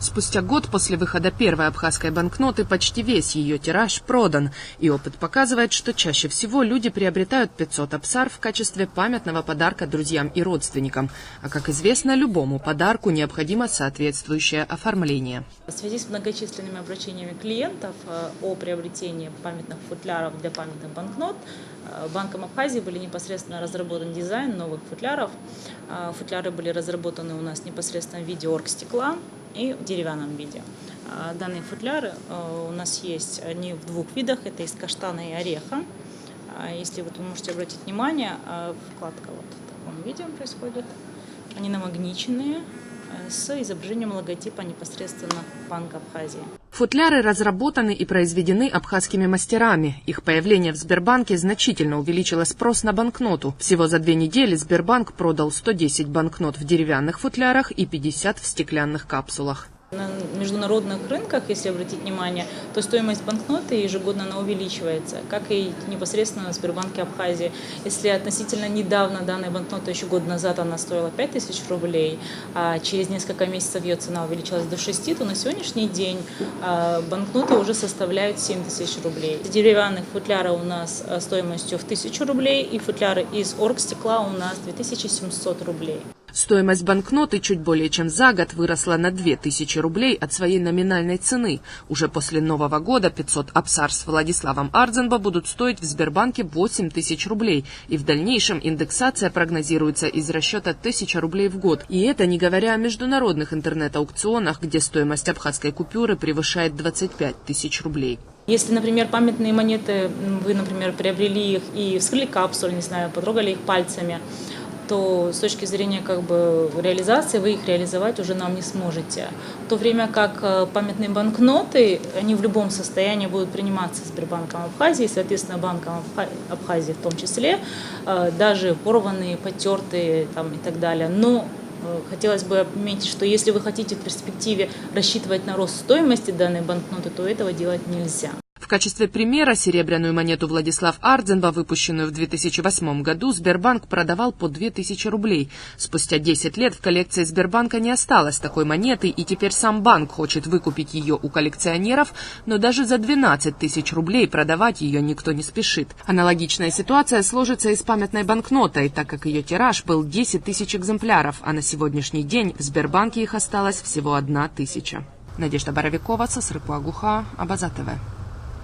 Спустя год после выхода первой абхазской банкноты почти весь ее тираж продан. И опыт показывает, что чаще всего люди приобретают 500 абсар в качестве памятного подарка друзьям и родственникам. А как известно, любому подарку необходимо соответствующее оформление. В связи с многочисленными обращениями клиентов о приобретении памятных футляров для памятных банкнот, Банком Абхазии были непосредственно разработан дизайн новых футляров. Футляры были разработаны у нас непосредственно в виде оргстекла и в деревянном виде. Данные футляры у нас есть, они в двух видах, это из каштана и ореха. Если вот вы можете обратить внимание, вкладка вот в таком виде происходит. Они намагниченные, с изображением логотипа непосредственно Банка Абхазии. Футляры разработаны и произведены абхазскими мастерами. Их появление в Сбербанке значительно увеличило спрос на банкноту. Всего за 2 недели Сбербанк продал 110 банкнот в деревянных футлярах и 50 в стеклянных капсулах. На международных рынках, если обратить внимание, то стоимость банкноты ежегодно она увеличивается, как и непосредственно в Сбербанке Абхазии. Если относительно недавно данная банкнота, еще год назад, она стоила 5000 рублей, а через несколько месяцев ее цена увеличилась до 6, то на сегодняшний день банкноты уже составляют 7000 рублей. Деревянных футляры у нас стоимостью в 1000 рублей и футляры из оргстекла у нас 2700 рублей. Стоимость банкноты чуть более чем за год выросла на 2000 рублей от своей номинальной цены. Уже после Нового года 500 абсар с Владиславом Ардзенбо будут стоить в Сбербанке 8000 рублей. И в дальнейшем индексация прогнозируется из расчета 1000 рублей в год. И это не говоря о международных интернет-аукционах, где стоимость абхазской купюры превышает 25 000 рублей. Если, например, памятные монеты, вы, например, приобрели их и вскрыли капсулу, не знаю, потрогали их пальцами, то с точки зрения реализации вы их реализовать уже нам не сможете. В то время как памятные банкноты, они в любом состоянии будут приниматься Сбербанком Абхазии, соответственно, Банком Абхазии в том числе, даже порванные, потертые и так далее. Но хотелось бы отметить, что если вы хотите в перспективе рассчитывать на рост стоимости данной банкноты, то этого делать нельзя. В качестве примера серебряную монету Владислав Ардзенбо, выпущенную в 2008 году, Сбербанк продавал по 2000 рублей. Спустя 10 лет в коллекции Сбербанка не осталось такой монеты, и теперь сам банк хочет выкупить ее у коллекционеров, но даже за 12 000 рублей продавать ее никто не спешит. Аналогичная ситуация сложится и с памятной банкнотой, так как ее тираж был 10 000 экземпляров, а на сегодняшний день в Сбербанке их осталось всего 1000. Надежда Боровикова, Сосрыпу Агуха, Абаза ТВ.